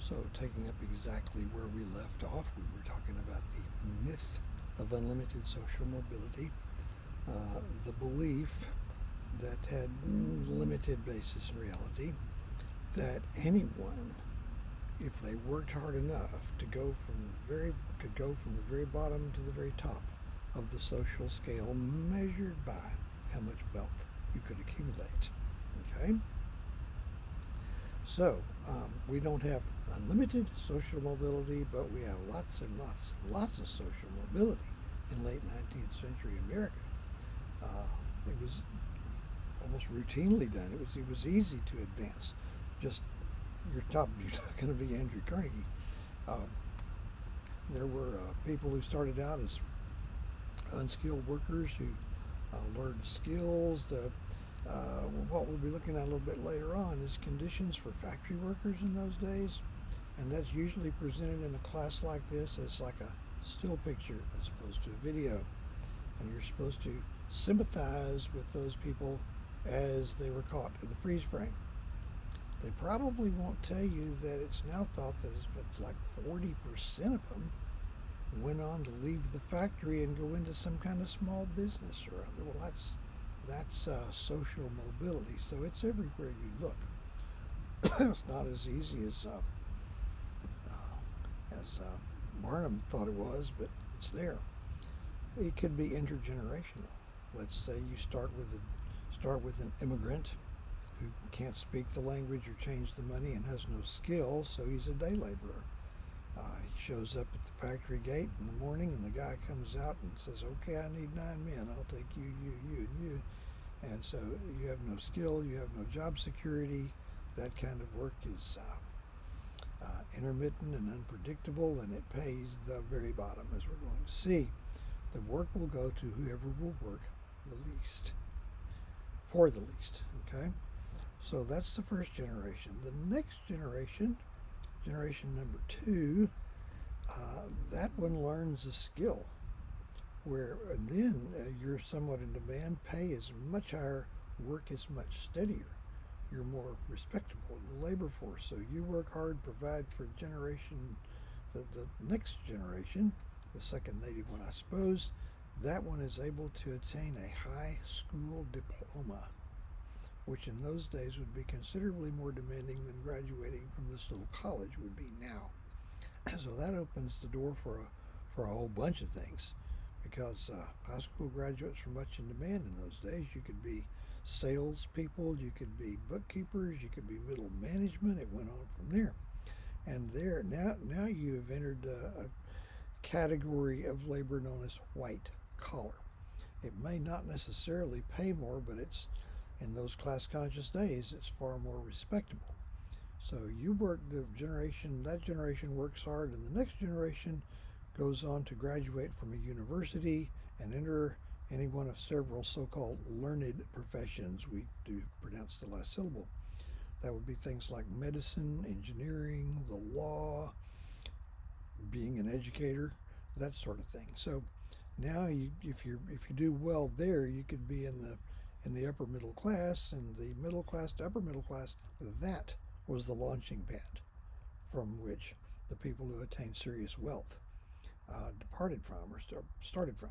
So, taking up exactly where we left off, we were talking about the myth of unlimited social mobility, the belief that had limited basis in reality, that anyone, if they worked hard enough to go from could go from the very bottom to the very top of the social scale, measured by how much wealth you could accumulate. Okay, so we don't have unlimited social mobility, but we have lots and lots and lots of social mobility in late 19th century America. It was almost routinely done. It was easy to advance. Just you're not going to be Andrew Carnegie. Um, there were people who started out as unskilled workers who learned skills. What we'll be looking at a little bit later on is conditions for factory workers in those days, and that's usually presented in a class like this as like a still picture as opposed to a video, and you're supposed to sympathize with those people as they were caught in the freeze frame. They probably won't tell you that it's now thought that it's like 40% of them went on to leave the factory and go into some kind of small business or other. Well, that's social mobility. So it's everywhere you look. It's not as easy as Barnum thought it was, but it's there. It could be intergenerational. Let's say you start with an immigrant who can't speak the language or change the money and has no skill, so he's a day laborer. He shows up at the factory gate in the morning, and the guy comes out and says, "Okay, I need 9 men. I'll take you, and you." And so you have no skill, you have no job security. That kind of work is intermittent and unpredictable, and it pays the very bottom, as we're going to see. The work will go to whoever will work the least, for the least. Okay? So that's the first generation. The next generation, generation number 2, that one learns a skill where then you're somewhat in demand. Pay is much higher, work is much steadier. You're more respectable in the labor force. So you work hard, provide for generation, the next generation, the second native one, I suppose. That one is able to attain a high school diploma, which in those days would be considerably more demanding than graduating from this little college would be now. So that opens the door for a whole bunch of things, because high school graduates were much in demand in those days. You could be salespeople, you could be bookkeepers, you could be middle management. It went on from there. And there now you have entered a category of labor known as white collar. It may not necessarily pay more, but it's in those class conscious days, it's far more respectable. So you work that generation works hard, and the next generation goes on to graduate from a university and enter any one of several so-called learned professions. We do pronounce the last syllable. That would be things like medicine, engineering, the law, being an educator, that sort of thing. So now if you do well there, you could be in the upper middle class, and the middle class to upper middle class. That was the launching pad from which the people who attained serious wealth departed from or started from.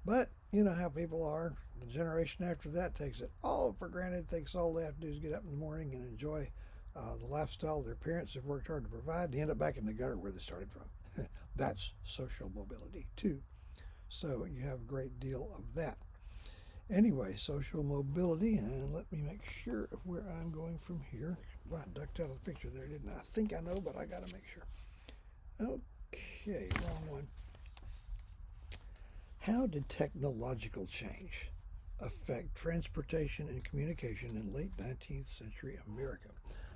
But you know how people are. The generation after that takes it all for granted, thinks all they have to do is get up in the morning and enjoy the lifestyle their parents have worked hard to provide. They end up back in the gutter where they started from. That's social mobility too. So you have a great deal of that. Anyway, social mobility, and let me make sure of where I'm going from here. Well, I ducked out of the picture there, didn't I? I think I know, but I got to make sure. Okay, wrong one. How did technological change affect transportation and communication in late 19th century America?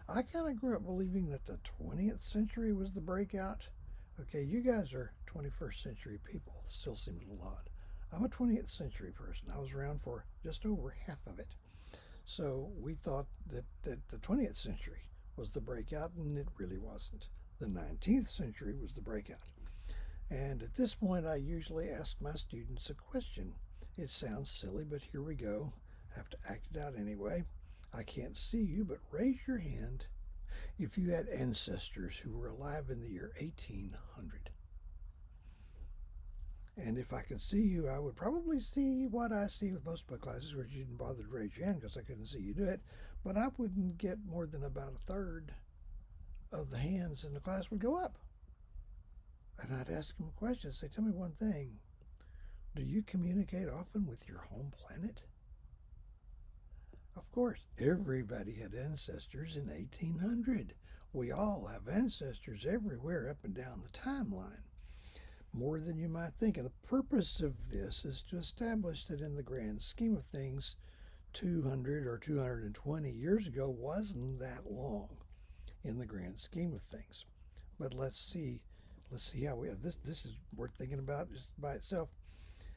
I kind of grew up believing that the 20th century was the breakout. Okay, you guys are 21st century people. It still seems a little odd. I'm a 20th century person. I was around for just over half of it. So we thought that the 20th century was the breakout, and it really wasn't. The 19th century was the breakout. And at this point, I usually ask my students a question. It sounds silly, but here we go. I have to act it out anyway. I can't see you, but raise your hand if you had ancestors who were alive in the year 1800, and if I could see you, I would probably see what I see with most of my classes, where you didn't bother to raise your hand because I couldn't see you do it, but I wouldn't get more than about a third of the hands in the class would go up. And I'd ask them a question, say, tell me one thing. Do you communicate often with your home planet? Of course, everybody had ancestors in 1800. We all have ancestors everywhere up and down the timeline, more than you might think. And the purpose of this is to establish that in the grand scheme of things, 200 or 220 years ago wasn't that long in the grand scheme of things. But let's see how this is worth thinking about just by itself.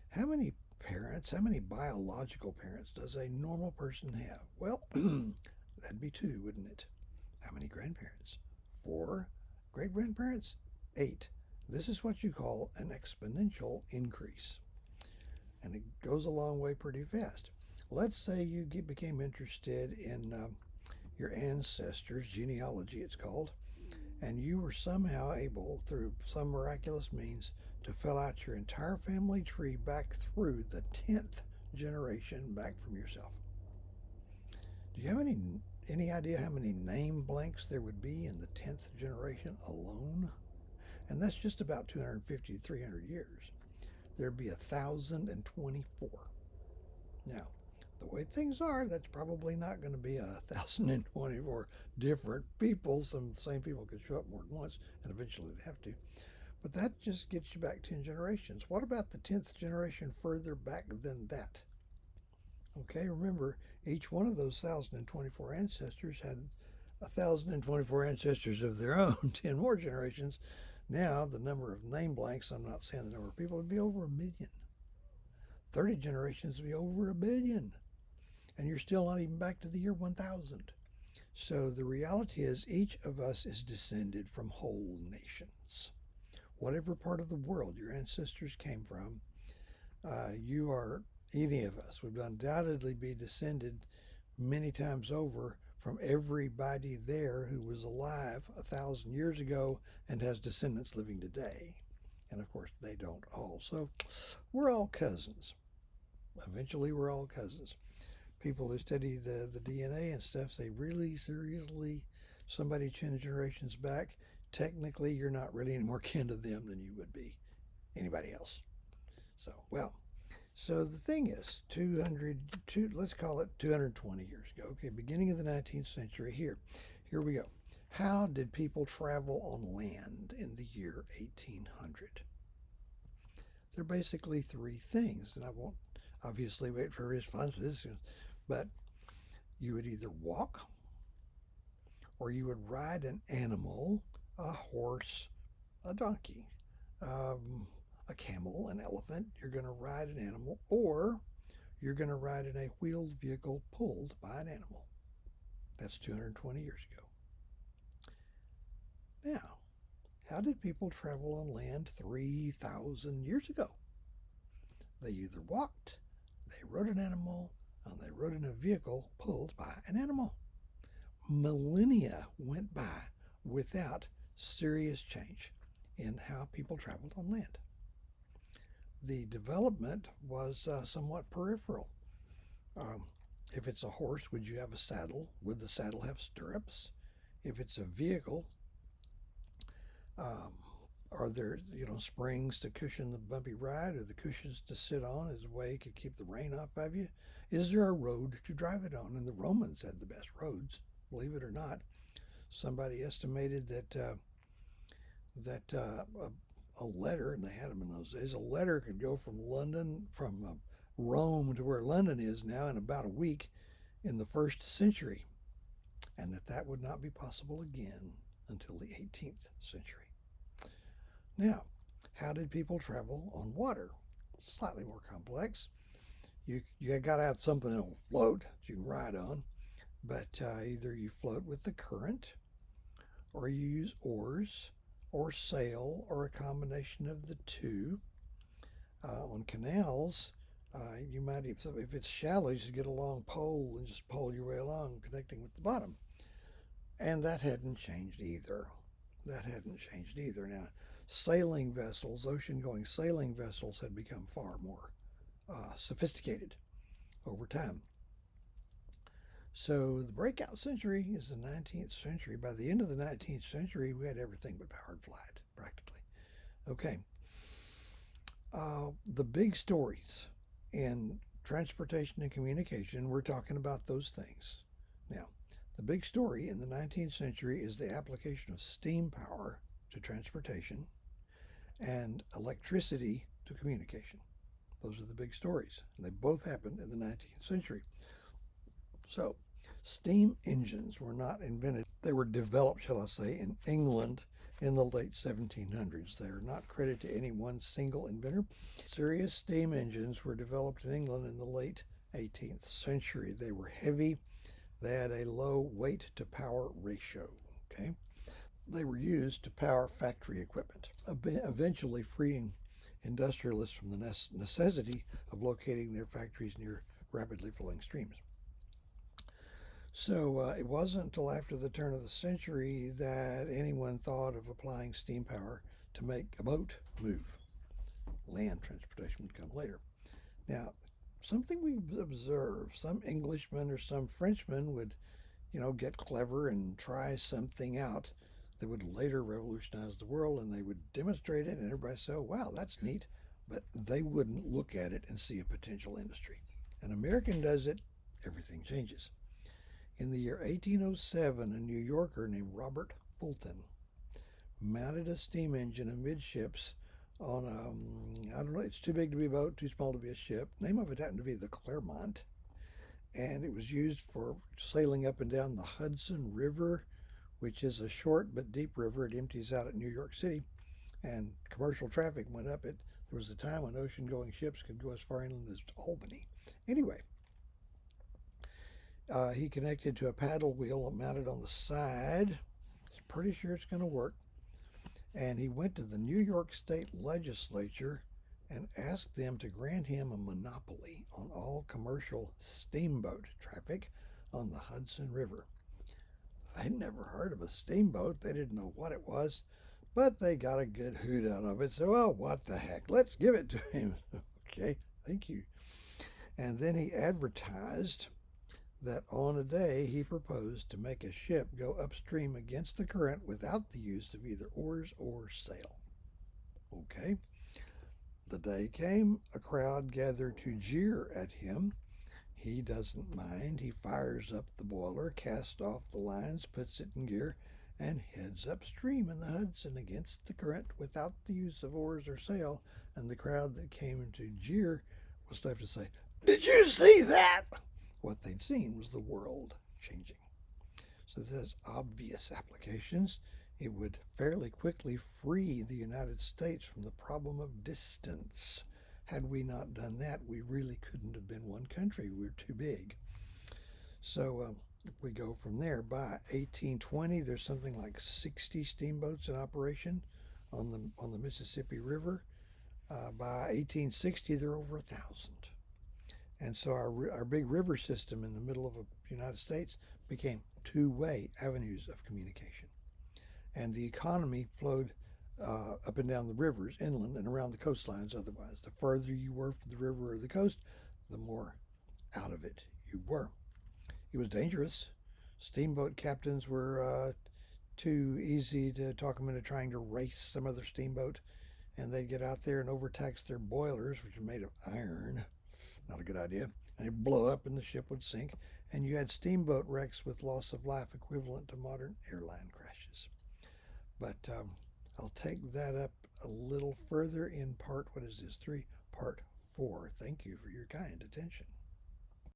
How many parents, how many biological parents does a normal person have? Well, that'd be 2, wouldn't it? How many grandparents? 4. Great-grandparents? 8. This is what you call an exponential increase. And it goes a long way pretty fast. Let's say you became interested in your ancestors, genealogy it's called, and you were somehow able, through some miraculous means, to fill out your entire family tree back through the 10th generation back from yourself. Do you have any idea how many name blanks there would be in the 10th generation alone? And that's just about 250 to 300 years. There'd be 1,024. Now, the way things are, that's probably not going to be 1,024 different people. Some of the same people could show up more than once, and eventually they'd have to. But that just gets you back 10 generations. What about the 10th generation further back than that? Okay, remember, each one of those 1,024 ancestors had 1,024 ancestors of their own, 10 more generations. Now, the number of name blanks, I'm not saying the number of people, would be over 1 million. 30 generations would be over 1 billion. And you're still not even back to the year 1000. So the reality is each of us is descended from whole nations. Whatever part of the world your ancestors came from, you are, any of us, would undoubtedly be descended many times over from everybody there who was alive 1,000 years ago and has descendants living today. And of course, they don't all. So we're all cousins. Eventually, we're all cousins. People who study the DNA and stuff say, really, seriously, somebody 10 generations back, technically you're not really any more kin to them than you would be anybody else. So the thing is, let's call it 220 years ago. Okay, beginning of the 19th century. Here we go. How did people travel on land in the year 1800? There are basically 3 things, and I won't obviously wait for responses, but you would either walk, or you would ride an animal, a horse, a donkey, a camel, an elephant. You're going to ride an animal, or you're going to ride in a wheeled vehicle pulled by an animal. That's 220 years ago. Now, how did people travel on land 3,000 years ago? They either walked, they rode an animal, and they rode in a vehicle pulled by an animal. Millennia went by without serious change in how people traveled on land. The development was somewhat peripheral. If it's a horse, would you have a saddle? Would the saddle have stirrups? If it's a vehicle, are there springs to cushion the bumpy ride, or the cushions to sit on as a way to keep the rain off of you? Is there a road to drive it on? And the Romans had the best roads, believe it or not. Somebody estimated that a letter, and they had them in those days, a letter could go from Rome to where London is now in about a week in the 1st century, and that would not be possible again until the 18th century. Now, how did people travel on water? Slightly more complex. You got to have something that'll float that you can ride on, but either you float with the current, or you use oars, or sail, or a combination of the two. On canals, you might, if it's shallow, you just get a long pole and just pole your way along, connecting with the bottom. And that hadn't changed either. That hadn't changed either. Now, sailing vessels, ocean-going sailing vessels, had become far more sophisticated over time. So the breakout century is the 19th century. By the end of the 19th century, we had everything but powered flight, practically. Okay. The big stories in transportation and communication, we're talking about those things. Now, the big story in the 19th century is the application of steam power to transportation and electricity to communication. Those are the big stories. And they both happened in the 19th century. So, steam engines were not invented. They were developed, shall I say, in England in the late 1700s. They are not credited to any one single inventor. Serious steam engines were developed in England in the late 18th century. They were heavy. They had a low weight to power ratio. Okay, they were used to power factory equipment, eventually freeing industrialists from the necessity of locating their factories near rapidly flowing streams. So it wasn't until after the turn of the century that anyone thought of applying steam power to make a boat move. Land transportation would come later. Now, something we've observed, some Englishmen or some Frenchmen would, get clever and try something out that would later revolutionize the world, and they would demonstrate it, and everybody say, oh, wow, that's neat. But they wouldn't look at it and see a potential industry. An American does it, everything changes. In the year 1807, a New Yorker named Robert Fulton mounted a steam engine amidships on I don't know, it's too big to be a boat, too small to be a ship. Name of it happened to be the Clermont. And it was used for sailing up and down the Hudson River, which is a short but deep river. It empties out at New York City, and commercial traffic went up it. There was a time when ocean-going ships could go as far inland as Albany. Anyway, he connected to a paddle wheel mounted on the side. He's pretty sure it's going to work. And he went to the New York State Legislature and asked them to grant him a monopoly on all commercial steamboat traffic on the Hudson River. They'd never heard of a steamboat. They didn't know what it was, but they got a good hoot out of it. So, well, what the heck? Let's give it to him. Okay, thank you. And then he advertised that on a day he proposed to make a ship go upstream against the current without the use of either oars or sail. Okay. The day came, a crowd gathered to jeer at him. He doesn't mind. He fires up the boiler, casts off the lines, puts it in gear, and heads upstream in the Hudson against the current without the use of oars or sail. And the crowd that came to jeer was left to say, "Did you see that?" What they'd seen was the world changing. So this has obvious applications. It would fairly quickly free the United States from the problem of distance. Had we not done that, we really couldn't have been one country. We were too big. So we go from there. By 1820, there's something like 60 steamboats in operation on the Mississippi River. By 1860, there are over 1,000. And so our big river system in the middle of the United States became two-way avenues of communication. And the economy flowed up and down the rivers, inland and around the coastlines otherwise. The further you were from the river or the coast, the more out of it you were. It was dangerous. Steamboat captains were too easy to talk them into trying to race some other steamboat, and they'd get out there and overtax their boilers, which are made of iron. Not a good idea. And it'd blow up and the ship would sink. And you had steamboat wrecks with loss of life equivalent to modern airline crashes. But I'll take that up a little further in part 4. Thank you for your kind attention.